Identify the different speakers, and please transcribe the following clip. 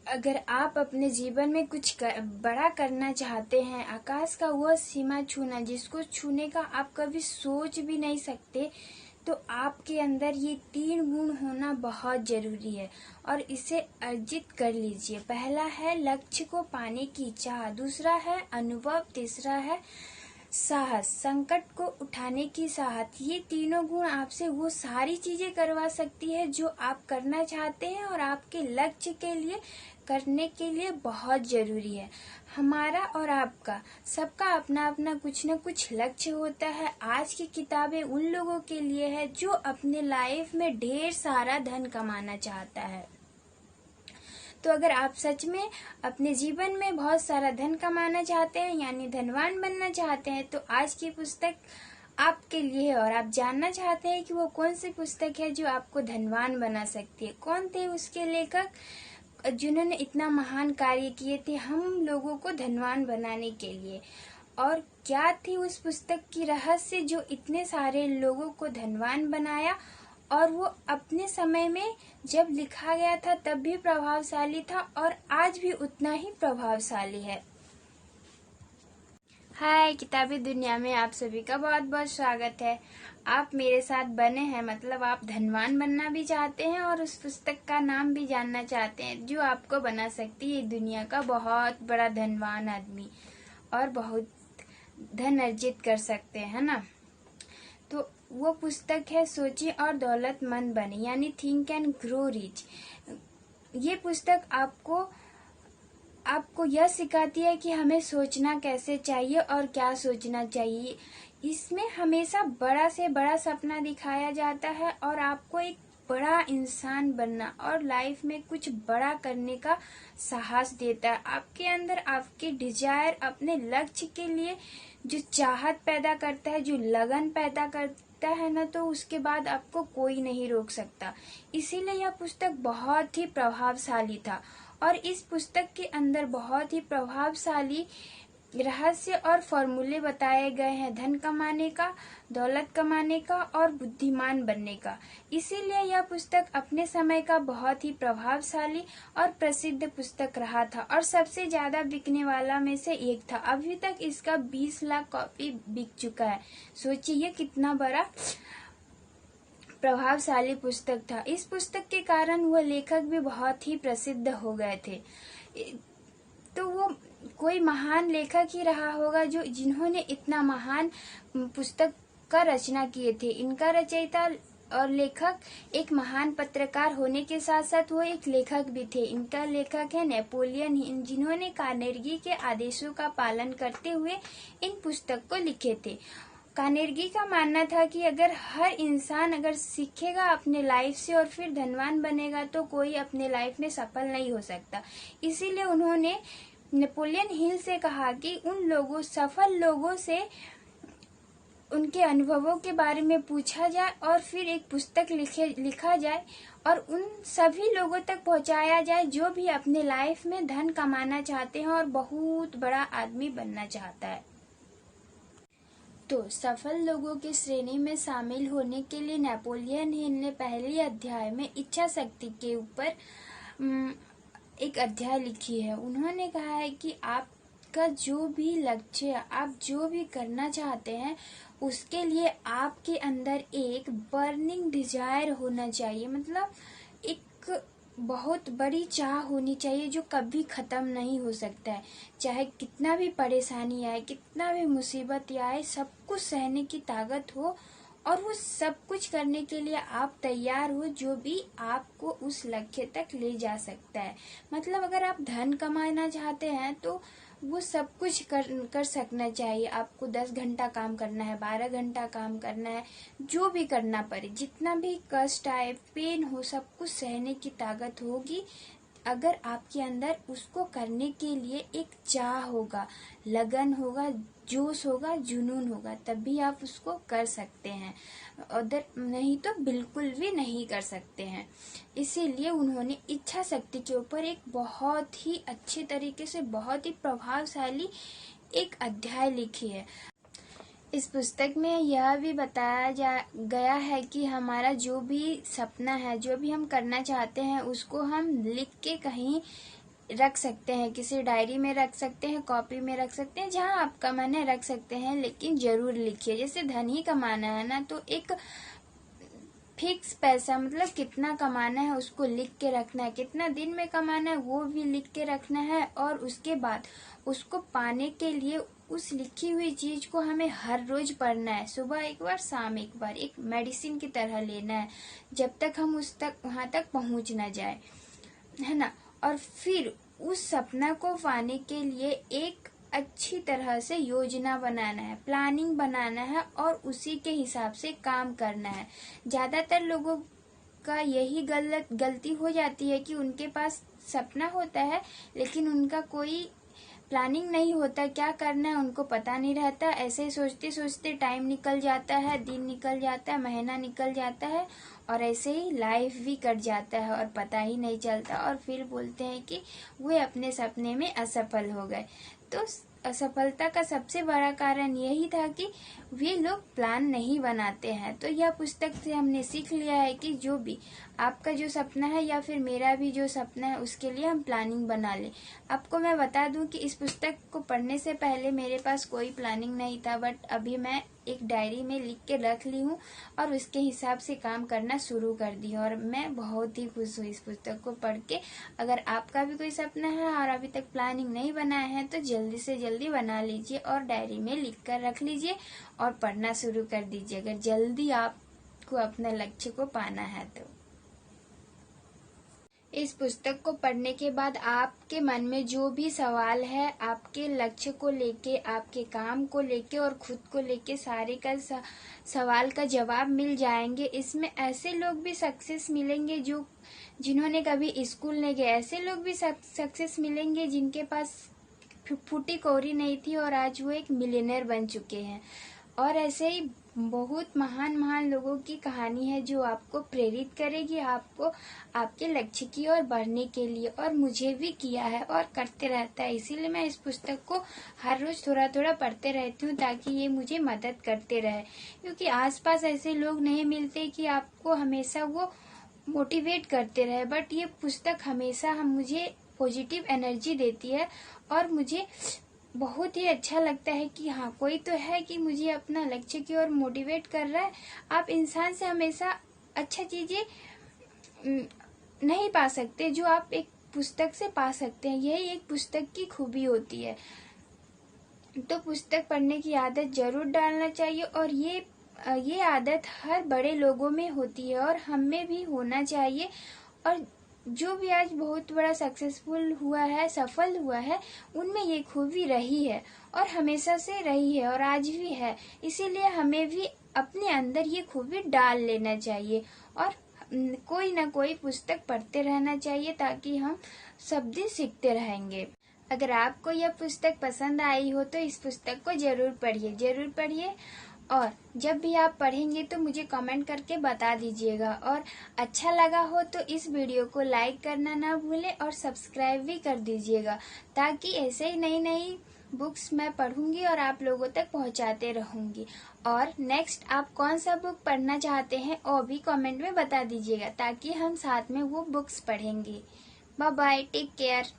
Speaker 1: अगर आप अपने जीवन में कुछ बड़ा करना चाहते हैं, आकाश का वह सीमा छूना जिसको छूने का आप कभी सोच भी नहीं सकते, तो आपके अंदर ये 3 गुण होना बहुत जरूरी है और इसे अर्जित कर लीजिए। पहला है लक्ष्य को पाने की चाह, दूसरा है अनुभव, तीसरा है साहस, संकट को उठाने की साहस। ये तीनों गुण आपसे वो सारी चीजें करवा सकती है जो आप करना चाहते हैं और आपके लक्ष्य के लिए करने के लिए बहुत जरूरी है। हमारा और आपका सबका अपना अपना कुछ न कुछ लक्ष्य होता है। आज की किताबें उन लोगों के लिए है जो अपने लाइफ में ढेर सारा धन कमाना चाहता है। तो अगर आप सच में अपने जीवन में बहुत सारा धन कमाना चाहते हैं, यानी धनवान बनना चाहते हैं, तो आज की पुस्तक आपके लिए है। और आप जानना चाहते हैं कि वो कौन सी पुस्तक है जो आपको धनवान बना सकती है, कौन थे उसके लेखक जिन्होंने इतना महान कार्य किए थे हम लोगों को धनवान बनाने के लिए, और क्या थी उस पुस्तक की रहस्य जो इतने सारे लोगों को धनवान बनाया, और वो अपने समय में जब लिखा गया था तब भी प्रभावशाली था और आज भी उतना ही प्रभावशाली है। हाय, किताबी दुनिया में आप सभी का बहुत बहुत स्वागत है। आप मेरे साथ बने हैं, मतलब आप धनवान बनना भी चाहते हैं और उस पुस्तक का नाम भी जानना चाहते हैं जो आपको बना सकती है दुनिया का बहुत बड़ा धनवान आदमी और बहुत धन अर्जित कर सकते हैं, है ना। तो वो पुस्तक है सोचिए और दौलतमंद बने, यानी थिंक एंड ग्रो रिच। ये पुस्तक आपको यह सिखाती है कि हमें सोचना कैसे चाहिए और क्या सोचना चाहिए। इसमें हमेशा बड़ा से बड़ा सपना दिखाया जाता है और आपको एक बड़ा इंसान बनना और लाइफ में कुछ बड़ा करने का साहस देता है। आपके अंदर आपके डिजायर, अपने लक्ष्य के लिए जो चाहत पैदा करता है, जो लगन पैदा करता है ना, तो उसके बाद आपको कोई नहीं रोक सकता। इसीलिए यह पुस्तक बहुत ही प्रभावशाली था और इस पुस्तक के अंदर बहुत ही प्रभावशाली रहस्य और फॉर्मूले बताए गए हैं धन कमाने का, दौलत कमाने का और बुद्धिमान बनने का। इसीलिए यह पुस्तक अपने समय का बहुत ही प्रभावशाली और प्रसिद्ध पुस्तक रहा था और सबसे ज्यादा बिकने वाला में से एक था। अभी तक इसका 20 लाख कॉपी बिक चुका है। सोचिए ये कितना बड़ा प्रभावशाली पुस्तक था। इस पुस्तक के कारण वह लेखक भी बहुत ही प्रसिद्ध हो गए थे। तो वो कोई महान लेखक ही रहा होगा जिन्होंने इतना महान पुस्तक का रचना किए थे। इनका रचयिता और लेखक एक महान पत्रकार होने के साथ साथ वो एक लेखक भी थे। इनका लेखक है नेपोलियन हिल, जिन्होंने कार्नेगी के आदेशों का पालन करते हुए इन पुस्तक को लिखे थे। कार्नेगी का मानना था कि अगर हर इंसान अगर सीखेगा अपने लाइफ से और फिर धनवान बनेगा तो कोई अपने लाइफ में सफल नहीं हो सकता। इसीलिए उन्होंने नेपोलियन हिल से कहा कि उन सफल लोगों से उनके अनुभवों के बारे में पूछा जाए और फिर एक पुस्तक लिखा जाए और उन सभी लोगों तक पहुंचाया जाए जो भी अपने लाइफ में धन कमाना चाहते हैं और बहुत बड़ा आदमी बनना चाहता है। तो सफल लोगों की श्रेणी में शामिल होने के लिए नेपोलियन हिल ने पहले अध्याय में इच्छा शक्ति के ऊपर एक अध्याय लिखी है। उन्होंने कहा है कि आपका जो भी लक्ष्य है, आप जो भी करना चाहते हैं, उसके लिए आपके अंदर एक बर्निंग डिजायर होना चाहिए, मतलब एक बहुत बड़ी चाह होनी चाहिए जो कभी खत्म नहीं हो सकता है। चाहे कितना भी परेशानी आए, कितना भी मुसीबत आए, सब कुछ सहने की ताकत हो और वो सब कुछ करने के लिए आप तैयार हो जो भी आपको उस लक्ष्य तक ले जा सकता है। मतलब अगर आप धन कमाना चाहते हैं तो वो सब कुछ कर सकना चाहिए। आपको 10 घंटा काम करना है, 12 घंटा काम करना है, जो भी करना पड़े, जितना भी कष्ट आए, पेन हो, सब कुछ सहने की ताकत होगी अगर आपके अंदर उसको करने के लिए एक चाह होगा, लगन होगा, जोश होगा, जुनून होगा, तभी आप उसको कर सकते हैं। अदर नहीं तो बिल्कुल भी नहीं कर सकते हैं। इसीलिए उन्होंने इच्छा शक्ति के ऊपर एक बहुत ही अच्छे तरीके से, बहुत ही प्रभावशाली एक अध्याय लिखी है। इस पुस्तक में यह भी बताया गया है कि हमारा जो भी सपना है, जो भी हम करना चाहते हैं, उसको हम लिख के कहीं रख सकते हैं, किसी डायरी में रख सकते हैं, कॉपी में रख सकते हैं, जहाँ आपका मन है रख सकते हैं, लेकिन जरूर लिखिए। जैसे धन ही कमाना है ना, तो एक फिक्स पैसा, मतलब कितना कमाना है उसको लिख के रखना है, कितना दिन में कमाना है वो भी लिख के रखना है, और उसके बाद उसको पाने के लिए उस लिखी हुई चीज को हमें हर रोज पढ़ना है, सुबह एक बार शाम एक बार, एक मेडिसिन की तरह लेना है, जब तक हम वहां तक पहुंच ना जाए, है ना। और फिर उस सपना को पाने के लिए एक अच्छी तरह से योजना बनाना है, प्लानिंग बनाना है, और उसी के हिसाब से काम करना है। ज्यादातर लोगों का यही गलती हो जाती है कि उनके पास सपना होता है लेकिन उनका कोई प्लानिंग नहीं होता, क्या करना है उनको पता नहीं रहता। ऐसे ही सोचते सोचते टाइम निकल जाता है, दिन निकल जाता है, महीना निकल जाता है, और ऐसे ही लाइफ भी कट जाता है और पता ही नहीं चलता, और फिर बोलते हैं कि वे अपने सपने में असफल हो गए। तो असफलता का सबसे बड़ा कारण यही था कि वे लोग प्लान नहीं बनाते हैं। तो यह पुस्तक से हमने सीख लिया है कि जो भी आपका जो सपना है या फिर मेरा भी जो सपना है उसके लिए हम प्लानिंग बना लें। आपको मैं बता दूं कि इस पुस्तक को पढ़ने से पहले मेरे पास कोई प्लानिंग नहीं था, बट अभी मैं एक डायरी में लिख के रख ली हूँ और उसके हिसाब से काम करना शुरू कर दी हूँ, और मैं बहुत ही खुश हूँ इस पुस्तक को पढ़ के। अगर आपका भी कोई सपना है और अभी तक प्लानिंग नहीं बनाया है तो जल्दी से जल्दी बना लीजिए और डायरी में लिख कर रख लीजिए और पढ़ना शुरू कर दीजिए, अगर जल्दी आपको अपने लक्ष्य को पाना है तो। इस पुस्तक को पढ़ने के बाद आपके मन में जो भी सवाल है आपके लक्ष्य को लेके, आपके काम को लेके और खुद को लेके, सारे का सवाल का जवाब मिल जाएंगे। इसमें ऐसे लोग भी सक्सेस मिलेंगे जिन्होंने कभी स्कूल नहीं गए, ऐसे लोग भी सक्सेस मिलेंगे जिनके पास फूटी कौड़ी नहीं थी और आज वो एक मिलियनेयर बन चुके हैं। और ऐसे ही बहुत महान महान लोगों की कहानी है जो आपको प्रेरित करेगी, आपको आपके लक्ष्य की ओर बढ़ने के लिए, और मुझे भी किया है और करते रहता है। इसीलिए मैं इस पुस्तक को हर रोज थोड़ा थोड़ा पढ़ते रहती हूँ ताकि ये मुझे मदद करते रहे, क्योंकि आसपास ऐसे लोग नहीं मिलते कि आपको हमेशा वो मोटिवेट करते रहे, बट ये पुस्तक हमेशा मुझे पॉजिटिव एनर्जी देती है और मुझे बहुत ही अच्छा लगता है कि हाँ कोई तो है कि मुझे अपना लक्ष्य की ओर मोटिवेट कर रहा है। आप इंसान से हमेशा अच्छा चीजें नहीं पा सकते जो आप एक पुस्तक से पा सकते हैं, यही एक पुस्तक की खूबी होती है। तो पुस्तक पढ़ने की आदत जरूर डालना चाहिए, और ये आदत हर बड़े लोगों में होती है और हम में भी होना चाहिए। और जो भी आज बहुत बड़ा सक्सेसफुल हुआ है, सफल हुआ है, उनमें ये खूबी रही है और हमेशा से रही है और आज भी है। इसीलिए हमें भी अपने अंदर ये खूबी डाल लेना चाहिए और कोई ना कोई पुस्तक पढ़ते रहना चाहिए ताकि हम सब दिन सीखते रहेंगे। अगर आपको यह पुस्तक पसंद आई हो तो इस पुस्तक को जरूर पढ़िए, और जब भी आप पढ़ेंगे तो मुझे कमेंट करके बता दीजिएगा। और अच्छा लगा हो तो इस वीडियो को लाइक करना ना भूलें और सब्सक्राइब भी कर दीजिएगा, ताकि ऐसे ही नई नई बुक्स मैं पढ़ूंगी और आप लोगों तक पहुंचाते रहूंगी। और नेक्स्ट आप कौन सा बुक पढ़ना चाहते हैं वो भी कमेंट में बता दीजिएगा, ताकि हम साथ में वो बुक्स पढ़ेंगे। Bye bye, take care.